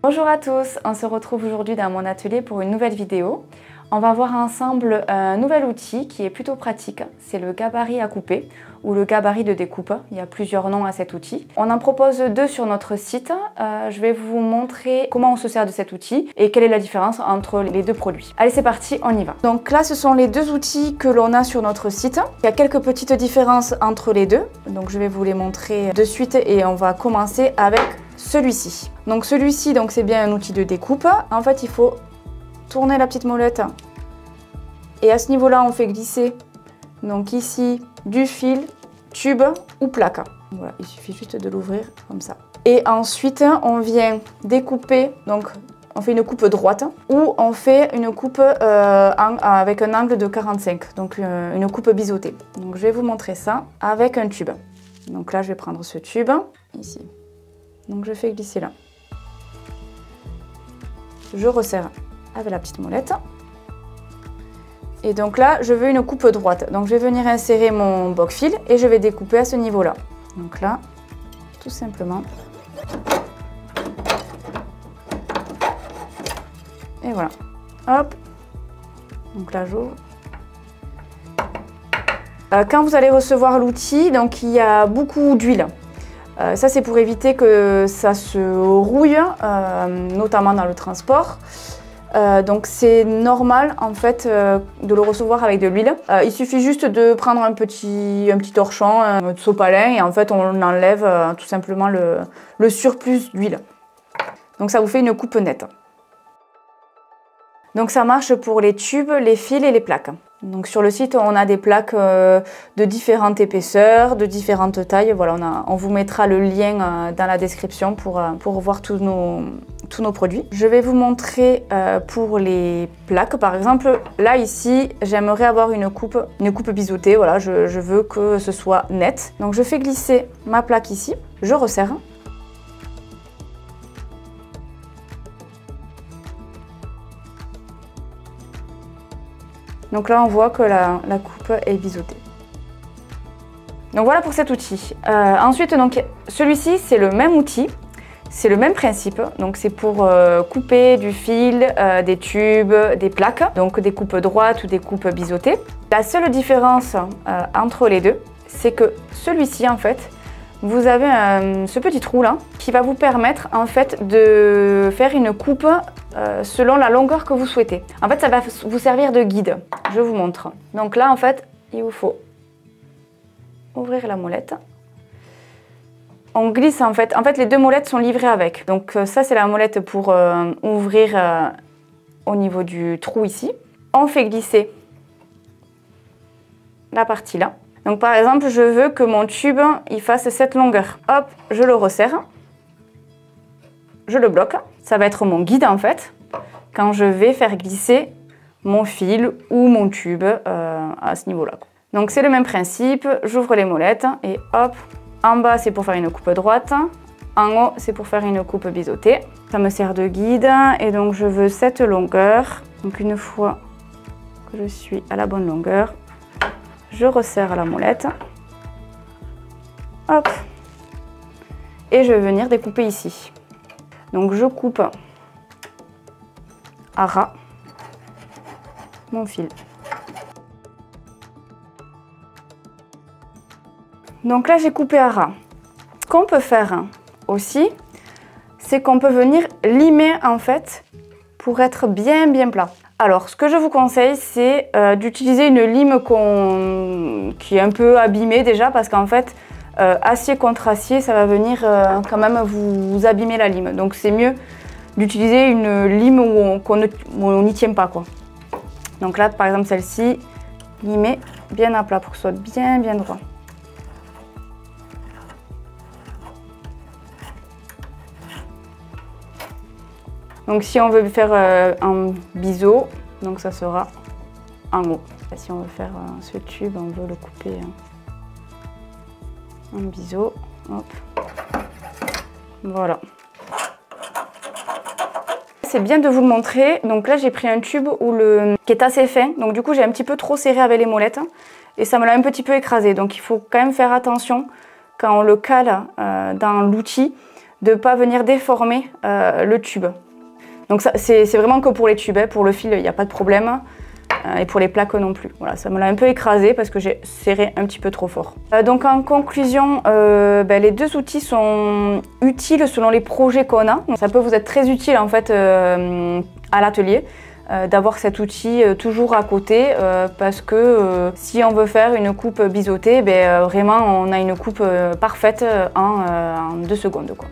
Bonjour à tous, on se retrouve aujourd'hui dans mon atelier pour une nouvelle vidéo. On va voir ensemble un nouvel outil qui est plutôt pratique, c'est le gabarit à couper ou le gabarit de découpe. Il y a plusieurs noms à cet outil. On en propose deux sur notre site. Je vais vous montrer comment on se sert de cet outil et quelle est la différence entre les deux produits. Allez, c'est parti, on y va. Donc là, ce sont les deux outils que l'on a sur notre site. Il y a quelques petites différences entre les deux, donc je vais vous les montrer de suite et on va commencer avec celui-ci. Donc celui-ci, c'est bien un outil de découpe. En fait, il faut tourner la petite molette et à ce niveau-là, on fait glisser donc ici du fil, tube ou plaque. Voilà, il suffit juste de l'ouvrir comme ça. Et ensuite, on vient découper, donc on fait une coupe droite ou on fait une coupe avec un angle de 45, donc une coupe biseautée. Donc je vais vous montrer ça avec un tube. Donc là, je vais prendre ce tube ici. Donc je fais glisser là. Je resserre avec la petite molette. Et donc là, je veux une coupe droite. Donc je vais venir insérer mon boc-fil et je vais découper à ce niveau-là. Donc là, tout simplement. Et voilà. Hop. Donc là, j'ouvre. Quand vous allez recevoir l'outil, donc il y a beaucoup d'huile. Ça, c'est pour éviter que ça se rouille, notamment dans le transport. Donc c'est normal en fait de le recevoir avec de l'huile. Il suffit juste de prendre un petit torchon, un sopalin et en fait on enlève tout simplement le surplus d'huile. Donc ça vous fait une coupe nette. Donc ça marche pour les tubes, les fils et les plaques. Donc sur le site, on a des plaques de différentes épaisseurs, de différentes tailles. Voilà, on vous mettra le lien dans la description pour voir tous nos produits. Je vais vous montrer pour les plaques. Par exemple, là ici, j'aimerais avoir une coupe biseautée. Voilà, je veux que ce soit net. Donc je fais glisser ma plaque ici, je resserre. Donc là, on voit que la coupe est biseautée. Donc voilà pour cet outil. Ensuite, celui-ci, c'est le même outil, c'est le même principe. Donc c'est pour couper du fil, des tubes, des plaques, donc des coupes droites ou des coupes biseautées. La seule différence entre les deux, c'est que celui-ci, en fait, vous avez ce petit trou là qui va vous permettre en fait de faire une coupe selon la longueur que vous souhaitez. En fait, ça va vous servir de guide. Je vous montre. Donc là, en fait, il vous faut ouvrir la molette. On glisse en fait. En fait, les deux molettes sont livrées avec. Donc ça, c'est la molette pour ouvrir au niveau du trou ici. On fait glisser la partie là. Donc par exemple, je veux que mon tube il fasse cette longueur. Hop, je le resserre. Je le bloque. Ça va être mon guide en fait, quand je vais faire glisser mon fil ou mon tube à ce niveau-là. Donc c'est le même principe, j'ouvre les molettes et hop, en bas c'est pour faire une coupe droite, en haut c'est pour faire une coupe biseautée. Ça me sert de guide et donc je veux cette longueur. Donc une fois que je suis à la bonne longueur, je resserre la molette. Hop. Et je vais venir découper ici. Donc je coupe à ras mon fil. Donc là j'ai coupé à ras. Ce qu'on peut faire aussi, c'est qu'on peut venir limer en fait pour être bien plat. Alors ce que je vous conseille, c'est d'utiliser une lime qui est un peu abîmée déjà parce qu'en fait acier contre acier, ça va venir quand même vous abîmer la lime. Donc c'est mieux d'utiliser une lime où on n'y tient pas, quoi. Donc là, par exemple, celle-ci, limer bien à plat pour que ce soit bien droit. Donc si on veut faire un biseau, donc ça sera en haut. Si on veut faire ce tube, on veut le couper en biseau. Hop. Voilà. C'est bien de vous le montrer. Donc là, j'ai pris un tube qui est assez fin. Donc du coup, j'ai un petit peu trop serré avec les molettes et ça me l'a un petit peu écrasé. Donc il faut quand même faire attention quand on le cale dans l'outil de ne pas venir déformer le tube. Donc c'est vraiment que pour les tubes, hein. Pour le fil il n'y a pas de problème. Et pour les plaques non plus. Voilà, ça me l'a un peu écrasé parce que j'ai serré un petit peu trop fort. Donc en conclusion, les deux outils sont utiles selon les projets qu'on a. Donc, ça peut vous être très utile en fait à l'atelier d'avoir cet outil toujours à côté parce que si on veut faire une coupe biseautée, vraiment on a une coupe parfaite en 2 secondes, quoi.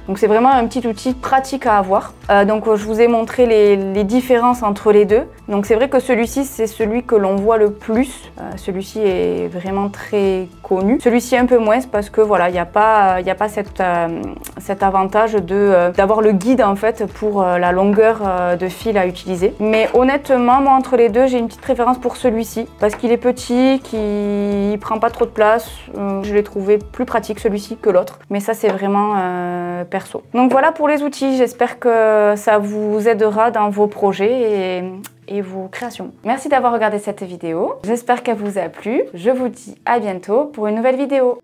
Donc c'est vraiment un petit outil pratique à avoir. Donc je vous ai montré les différences entre les deux. Donc c'est vrai que celui-ci c'est celui que l'on voit le plus. Celui-ci est vraiment très connu. Celui-ci un peu moins parce que voilà, il n'y a pas cet avantage d'avoir le guide en fait pour la longueur de fil à utiliser. Mais honnêtement, moi entre les deux, j'ai une petite préférence pour celui-ci parce qu'il est petit, qu'il prend pas trop de place. Je l'ai trouvé plus pratique celui-ci que l'autre. Mais ça c'est vraiment perso. Donc voilà pour les outils, j'espère que ça vous aidera dans vos projets et vos créations. Merci d'avoir regardé cette vidéo, j'espère qu'elle vous a plu. Je vous dis à bientôt pour une nouvelle vidéo.